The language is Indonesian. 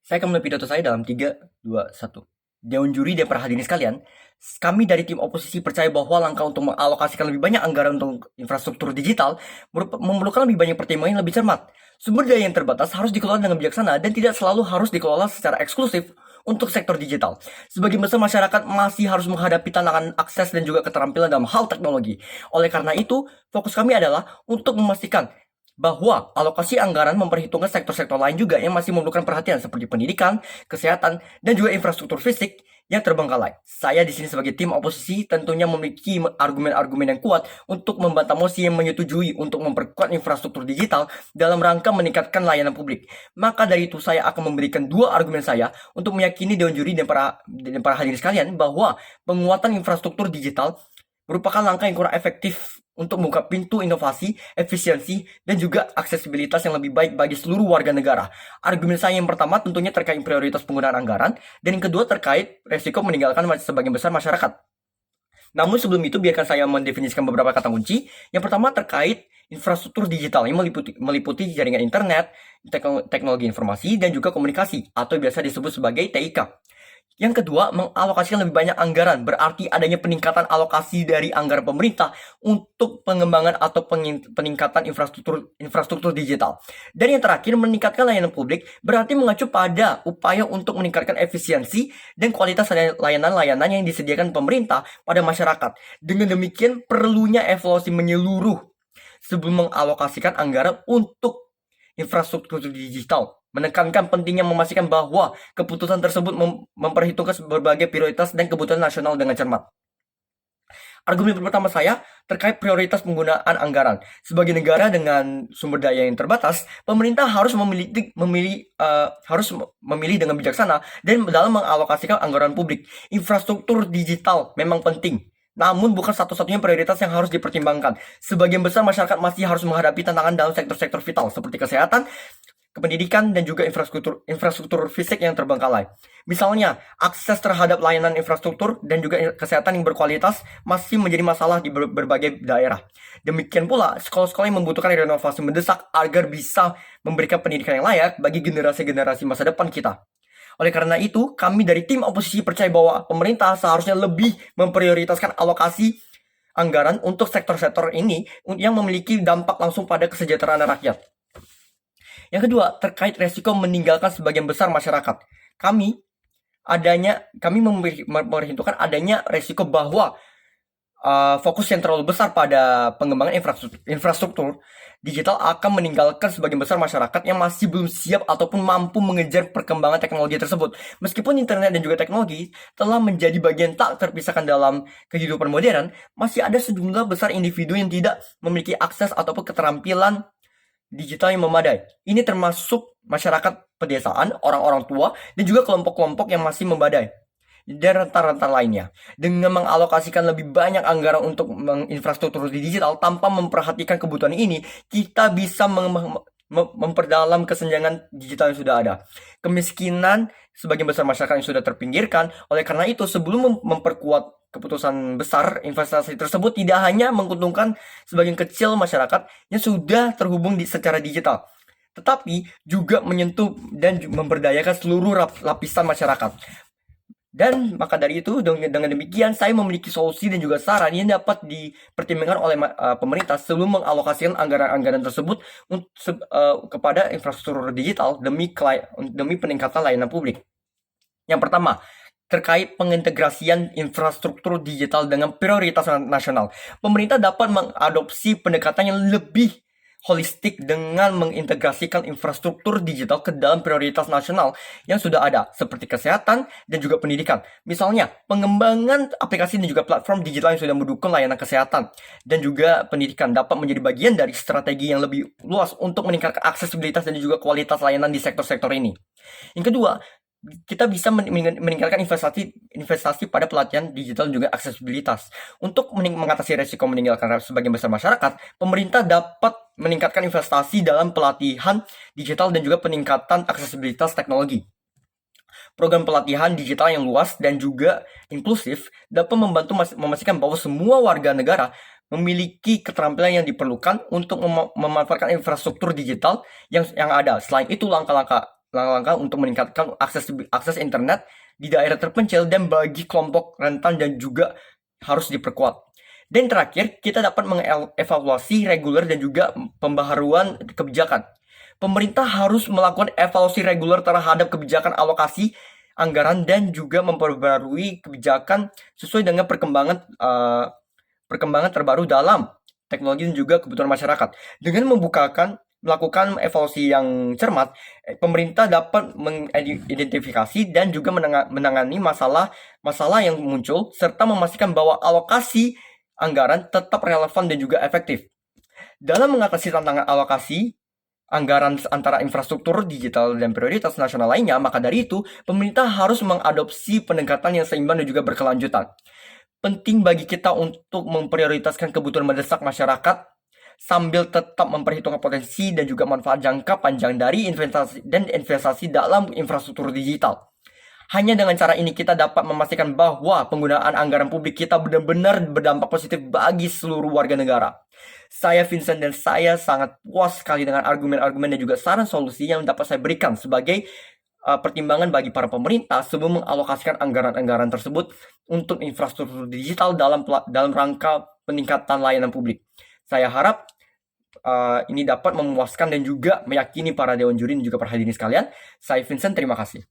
Saya akan mulai pidato saya dalam 3, 2, 1. Dewan juri dan para hadirin sekalian, kami dari tim oposisi percaya bahwa langkah untuk mengalokasikan lebih banyak anggaran untuk infrastruktur digital memerlukan lebih banyak pertimbangan yang lebih cermat. Sumber daya yang terbatas harus dikelola dengan bijaksana dan tidak selalu harus dikelola secara eksklusif untuk sektor digital. Sebagian besar masyarakat masih harus menghadapi tantangan akses dan juga keterampilan dalam hal teknologi. Oleh karena itu, fokus kami adalah untuk memastikan bahwa alokasi anggaran memperhitungkan sektor-sektor lain juga yang masih memerlukan perhatian seperti pendidikan, kesehatan, dan juga infrastruktur fisik yang terbengkalai. Saya di sini sebagai tim oposisi tentunya memiliki argumen-argumen yang kuat untuk membantah mosi yang menyetujui untuk memperkuat infrastruktur digital dalam rangka meningkatkan layanan publik. Maka dari itu saya akan memberikan 2 argumen saya untuk meyakini dewan juri dan para hadirin sekalian bahwa penguatan infrastruktur digital merupakan langkah yang kurang efektif untuk membuka pintu inovasi, efisiensi, dan juga aksesibilitas yang lebih baik bagi seluruh warga negara. Argumen saya yang pertama tentunya terkait prioritas penggunaan anggaran, dan yang kedua terkait resiko meninggalkan sebagian besar masyarakat. Namun sebelum itu biarkan saya mendefinisikan beberapa kata kunci. Yang pertama terkait infrastruktur digital yang meliputi jaringan internet, teknologi informasi, dan juga komunikasi atau biasa disebut sebagai TIK. Yang kedua, mengalokasikan lebih banyak anggaran, berarti adanya peningkatan alokasi dari anggaran pemerintah untuk pengembangan atau peningkatan infrastruktur digital. Dan yang terakhir, meningkatkan layanan publik, berarti mengacu pada upaya untuk meningkatkan efisiensi dan kualitas layanan-layanan yang disediakan pemerintah pada masyarakat. Dengan demikian, perlunya evaluasi menyeluruh sebelum mengalokasikan anggaran untuk infrastruktur digital. Menekankan pentingnya memastikan bahwa keputusan tersebut memperhitungkan berbagai prioritas dan kebutuhan nasional dengan cermat. Argumen pertama saya terkait prioritas penggunaan anggaran. Sebagai negara dengan sumber daya yang terbatas, pemerintah harus memilih dengan bijaksana dan dalam mengalokasikan anggaran publik. Infrastruktur digital memang penting, namun bukan satu-satunya prioritas yang harus dipertimbangkan. Sebagian besar masyarakat masih harus menghadapi tantangan dalam sektor-sektor vital seperti kesehatan, pendidikan, dan juga infrastruktur fisik yang terbengkalai. Misalnya, akses terhadap layanan infrastruktur dan juga kesehatan yang berkualitas masih menjadi masalah di berbagai daerah. Demikian pula, sekolah-sekolah yang membutuhkan renovasi mendesak agar bisa memberikan pendidikan yang layak bagi generasi-generasi masa depan kita. Oleh karena itu, kami dari tim oposisi percaya bahwa pemerintah seharusnya lebih memprioritaskan alokasi anggaran untuk sektor-sektor ini yang memiliki dampak langsung pada kesejahteraan rakyat. Yang kedua, terkait resiko meninggalkan sebagian besar masyarakat. Kami memperhitungkan adanya resiko bahwa fokus yang terlalu besar pada pengembangan infrastruktur digital akan meninggalkan sebagian besar masyarakat yang masih belum siap ataupun mampu mengejar perkembangan teknologi tersebut. Meskipun internet dan juga teknologi telah menjadi bagian tak terpisahkan dalam kehidupan modern, masih ada sejumlah besar individu yang tidak memiliki akses ataupun keterampilan digital yang memadai. Ini termasuk masyarakat pedesaan, orang-orang tua, dan juga kelompok-kelompok yang masih membadai. Dan rentan-rentan lainnya. Dengan mengalokasikan lebih banyak anggaran untuk infrastruktur digital tanpa memperhatikan kebutuhan ini, kita bisa memperdalam kesenjangan digital yang sudah ada. Kemiskinan sebagian besar masyarakat yang sudah terpinggirkan. Oleh karena itu, sebelum memperkuat keputusan besar, investasi tersebut tidak hanya menguntungkan sebagian kecil masyarakat yang sudah terhubung secara digital, tetapi juga menyentuh dan memberdayakan seluruh lapisan masyarakat. Dan maka dari itu, dengan demikian saya memiliki solusi dan juga saran yang dapat dipertimbangkan oleh pemerintah sebelum mengalokasikan anggaran-anggaran tersebut kepada infrastruktur digital demi peningkatan layanan publik. Yang pertama, terkait pengintegrasian infrastruktur digital dengan prioritas nasional. Pemerintah dapat mengadopsi pendekatan yang lebih holistik dengan mengintegrasikan infrastruktur digital ke dalam prioritas nasional yang sudah ada, seperti kesehatan dan juga pendidikan. Misalnya, pengembangan aplikasi dan juga platform digital yang sudah mendukung layanan kesehatan dan juga pendidikan dapat menjadi bagian dari strategi yang lebih luas untuk meningkatkan aksesibilitas dan juga kualitas layanan di sektor-sektor ini. Yang kedua, kita bisa meningkatkan investasi pada pelatihan digital dan juga aksesibilitas. Untuk mengatasi resiko meninggalkan sebagian besar masyarakat, pemerintah dapat meningkatkan investasi dalam pelatihan digital dan juga peningkatan aksesibilitas teknologi. Program pelatihan digital yang luas dan juga inklusif dapat membantu memastikan bahwa semua warga negara memiliki keterampilan yang diperlukan untuk memanfaatkan infrastruktur digital yang ada. Selain itu, langkah-langkah langkah-langkah untuk meningkatkan akses internet di daerah terpencil dan bagi kelompok rentan dan juga harus diperkuat. Dan terakhir, kita dapat mengevaluasi reguler dan juga pembaharuan kebijakan. Pemerintah harus melakukan evaluasi reguler terhadap kebijakan alokasi anggaran dan juga memperbarui kebijakan sesuai dengan perkembangan terbaru dalam teknologi dan juga kebutuhan masyarakat. Dengan melakukan evaluasi yang cermat, pemerintah dapat mengidentifikasi dan juga menangani masalah yang muncul serta memastikan bahwa alokasi anggaran tetap relevan dan juga efektif. Dalam mengatasi tantangan alokasi anggaran antara infrastruktur digital dan prioritas nasional lainnya, maka dari itu pemerintah harus mengadopsi pendekatan yang seimbang dan juga berkelanjutan. Penting bagi kita untuk memprioritaskan kebutuhan mendesak masyarakat sambil tetap memperhitungkan potensi dan juga manfaat jangka panjang dari investasi dalam infrastruktur digital. Hanya dengan cara ini kita dapat memastikan bahwa penggunaan anggaran publik kita benar-benar berdampak positif bagi seluruh warga negara. Saya Vincent dan saya sangat puas sekali dengan argumen-argumen dan juga saran solusi yang dapat saya berikan sebagai pertimbangan bagi para pemerintah sebelum mengalokasikan anggaran-anggaran tersebut untuk infrastruktur digital dalam rangka peningkatan layanan publik. Saya harap ini dapat memuaskan dan juga meyakini para dewan juri dan juga para hadirin sekalian. Saya Vincent, terima kasih.